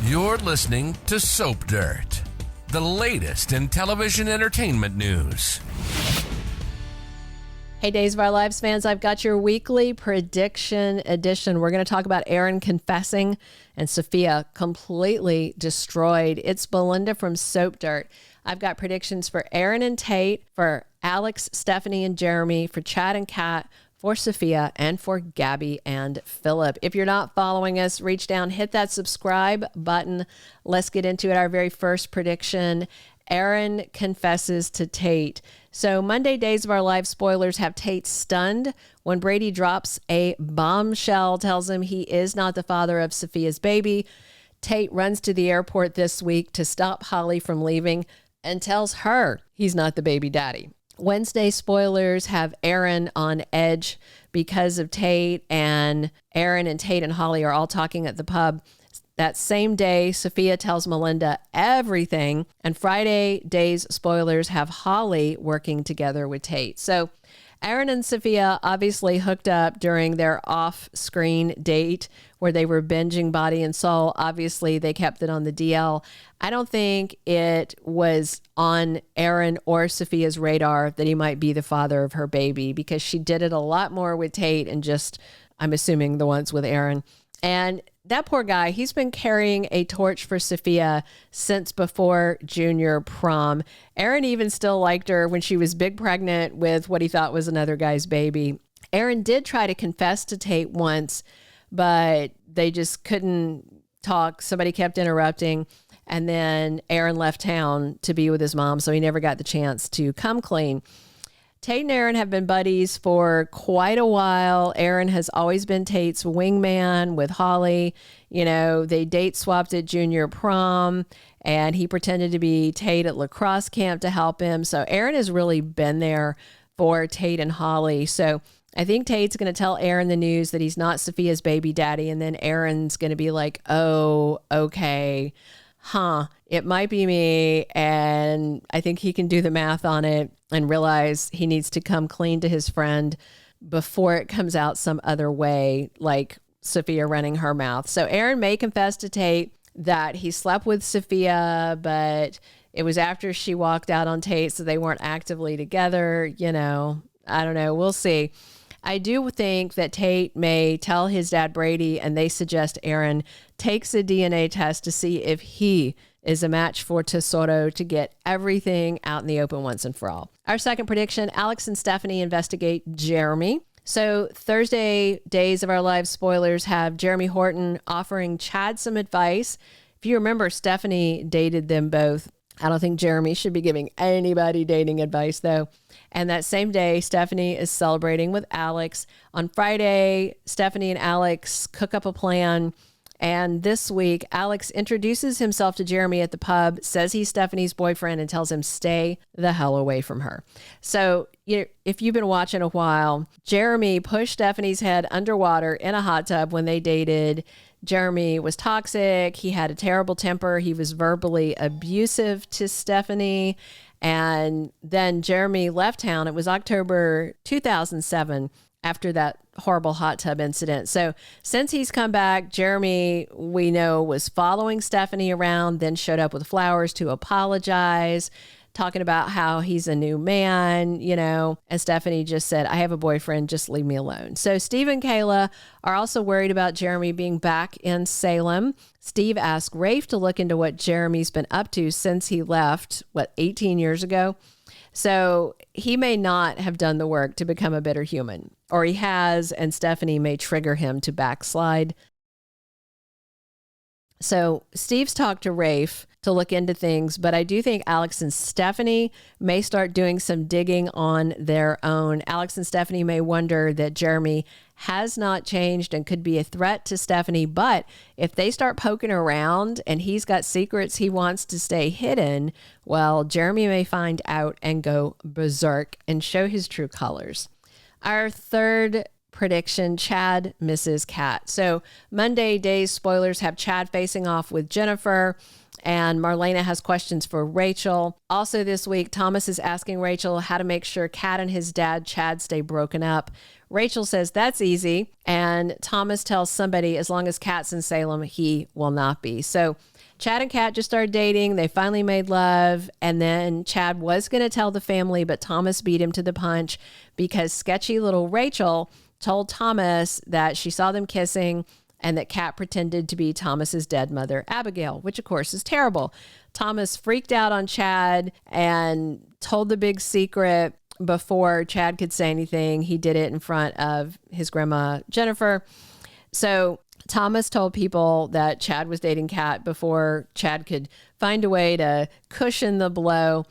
You're listening to Soap Dirt, the latest in television entertainment news. Hey, Days of Our Lives fans, I've got your weekly prediction edition. We're going to talk about Aaron confessing and Sophia completely destroyed. It's Belinda from Soap Dirt. I've got predictions for Aaron and Tate, for Alex, Stephanie, and Jeremy, for Chad and Kat, for Sophia, and for Gabby and Philip. If you're not following us, reach down, hit that subscribe button. Let's get into it. Our very first prediction, Aaron confesses to Tate. So Monday, Days of Our Lives spoilers have Tate stunned when Brady drops a bombshell, tells him he is not the father of Sophia's baby. Tate runs to the airport this week to stop Holly from leaving and tells her he's not the baby daddy. Wednesday spoilers have Aaron on edge because of Tate, and Aaron and Tate and Holly are all talking at the pub. That same day, Sophia tells Melinda everything, and Friday days spoilers have Holly working together with Tate. So Aaron and Sophia obviously hooked up during their off-screen date where they were binging Body and Soul. Obviously, they kept it on the DL. I don't think it was on Aaron or Sophia's radar that he might be the father of her baby, because she did it a lot more with Tate and just, I'm assuming, the ones with Aaron. And that poor guy, he's been carrying a torch for Sophia since before junior prom. Aaron even still liked her when she was big pregnant with what he thought was another guy's baby. Aaron did try to confess to Tate once, but they just couldn't talk. Somebody kept interrupting. And then Aaron left town to be with his mom, so he never got the chance to come clean. Tate and Aaron have been buddies for quite a while. Aaron has always been Tate's wingman with Holly. You know, they date swapped at junior prom, and he pretended to be Tate at lacrosse camp to help him. So Aaron has really been there for Tate and Holly. So I think Tate's going to tell Aaron the news that he's not Sophia's baby daddy, and then Aaron's going to be like, oh, okay, it might be me. And I think he can do the math on it and realize he needs to come clean to his friend before it comes out some other way, like Sophia running her mouth. So Aaron may confess to Tate that he slept with Sophia, but it was after she walked out on Tate, so they weren't actively together. You know, I don't know. We'll see. I do think that Tate may tell his dad Brady, and they suggest Aaron takes a DNA test to see if he is a match for Tesoro to get everything out in the open once and for all. Our second prediction, Alex and Stephanie investigate Jeremy. So Thursday, Days of Our Lives spoilers have Jeremy Horton offering Chad some advice. If you remember, Stephanie dated them both. I don't think Jeremy should be giving anybody dating advice, though. And that same day, Stephanie is celebrating with Alex. On Friday, Stephanie and Alex cook up a plan. And this week, Alex introduces himself to Jeremy at the pub, says he's Stephanie's boyfriend, and tells him stay the hell away from her. So if you've been watching a while, Jeremy pushed Stephanie's head underwater in a hot tub when they dated. Jeremy was toxic. He had a terrible temper. He was verbally abusive to Stephanie. And then Jeremy left town. It was October 2007 after that horrible hot tub incident. So since he's come back, Jeremy, we know, was following Stephanie around, then showed up with flowers to apologize, talking about how he's a new man, you know, and Stephanie just said, I have a boyfriend, just leave me alone. So Steve and Kayla are also worried about Jeremy being back in Salem. Steve asked Rafe to look into what Jeremy's been up to since he left, 18 years ago. So he may not have done the work to become a better human, or he has, and Stephanie may trigger him to backslide. So Steve's talked to Rafe to look into things, but I do think Alex and Stephanie may start doing some digging on their own. Alex and Stephanie may wonder that Jeremy has not changed and could be a threat to Stephanie, but if they start poking around and he's got secrets he wants to stay hidden, well, Jeremy may find out and go berserk and show his true colors. Our third prediction, Chad misses Cat. So Monday days spoilers have Chad facing off with Jennifer, and Marlena has questions for Rachel. Also this week, Thomas is asking Rachel how to make sure Cat and his dad, Chad, stay broken up. Rachel says that's easy, and Thomas tells somebody as long as Cat's in Salem, he will not be. So Chad and Cat just started dating. They finally made love, and then Chad was going to tell the family, but Thomas beat him to the punch because sketchy little Rachel told Thomas that she saw them kissing and that Cat pretended to be Thomas's dead mother, Abigail, which of course is terrible. Thomas freaked out on Chad and told the big secret before Chad could say anything. He did it in front of his grandma, Jennifer. So Thomas told people that Chad was dating Cat before Chad could find a way to cushion the blow.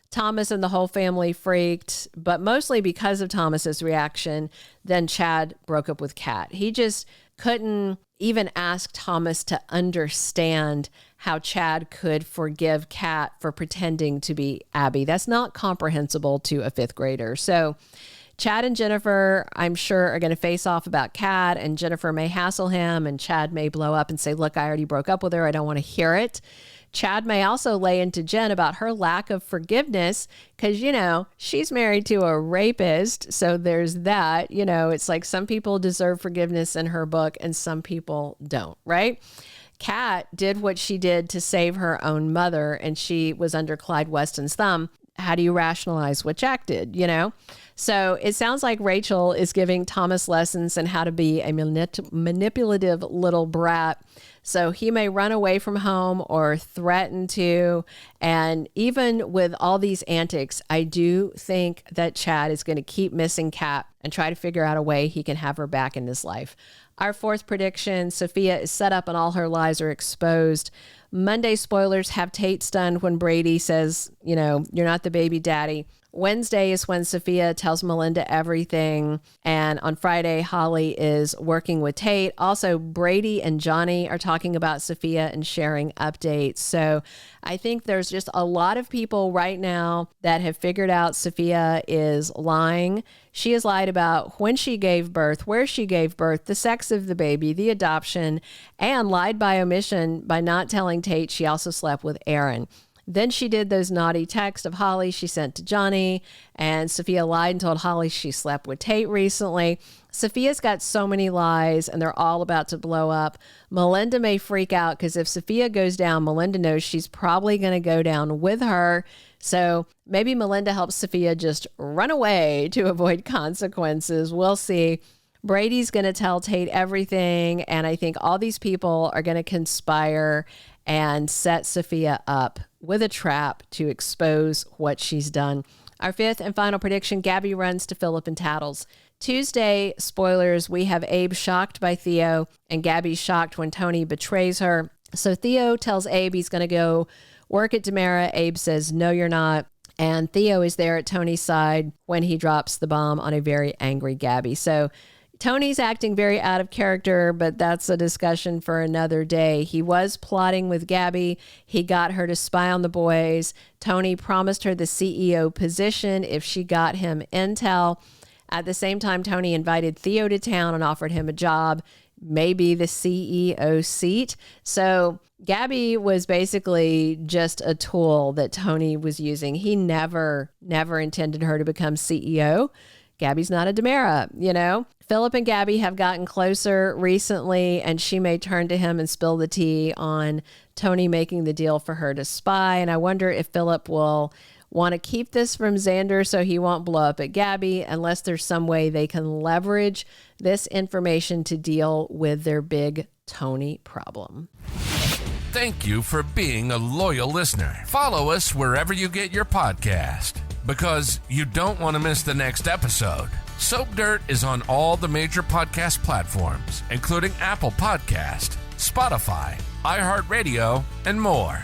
Thomas and the whole family freaked, but mostly because of Thomas's reaction, then Chad broke up with Cat. He just couldn't even ask Thomas to understand how Chad could forgive Cat for pretending to be Abby. That's not comprehensible to a fifth grader. So Chad and Jennifer, I'm sure, are going to face off about Cat, and Jennifer may hassle him, and Chad may blow up and say, look, I already broke up with her. I don't want to hear it. Chad may also lay into Jen about her lack of forgiveness because, you know, she's married to a rapist. So there's that, you know, it's like some people deserve forgiveness in her book and some people don't, right? Kat did what she did to save her own mother, and she was under Clyde Weston's thumb. How do you rationalize what Jack did, you know? So it sounds like Rachel is giving Thomas lessons on how to be a manipulative little brat. So he may run away from home or threaten to. And even with all these antics, I do think that Chad is going to keep missing Kat and try to figure out a way he can have her back in his life. Our fourth prediction, Sophia is set up and all her lies are exposed. Monday spoilers have Tate stunned when Brady says, you know, you're not the baby daddy. Wednesday is when Sophia tells Melinda everything. And on Friday, Holly is working with Tate. Also, Brady and Johnny are talking about Sophia and sharing updates. So I think there's just a lot of people right now that have figured out Sophia is lying. She has lied about when she gave birth, where she gave birth, the sex of the baby, the adoption, and lied by omission by not telling Tate she also slept with Aaron. Then she did those naughty texts of Holly she sent to Johnny, and Sophia lied and told Holly she slept with Tate recently. Sophia's got so many lies, and they're all about to blow up. Melinda may freak out because if Sophia goes down, Melinda knows she's probably going to go down with her. So maybe Melinda helps Sophia just run away to avoid consequences. We'll see. Brady's going to tell Tate everything, and I think all these people are going to conspire and set Sophia up with a trap to expose what she's done. Our fifth and final prediction, Gabby runs to Philip and tattles. Tuesday, spoilers, we have Abe shocked by Theo, and Gabby shocked when Tony betrays her. So Theo tells Abe he's going to go work at DiMera. Abe says, no, you're not. And Theo is there at Tony's side when he drops the bomb on a very angry Gabby. So Tony's acting very out of character, but that's a discussion for another day. He was plotting with Gabby. He got her to spy on the boys. Tony promised her the CEO position if she got him intel. At the same time, Tony invited Theo to town and offered him a job, maybe the CEO seat. So Gabby was basically just a tool that Tony was using. He never intended her to become CEO. Gabby's not a DiMera, you know? Philip and Gabby have gotten closer recently, and she may turn to him and spill the tea on Tony making the deal for her to spy. And I wonder if Philip will want to keep this from Xander so he won't blow up at Gabby, unless there's some way they can leverage this information to deal with their big Tony problem. Thank you for being a loyal listener. Follow us wherever you get your podcast, because you don't want to miss the next episode. Soap Dirt is on all the major podcast platforms, including Apple Podcast, Spotify, iHeartRadio, and more.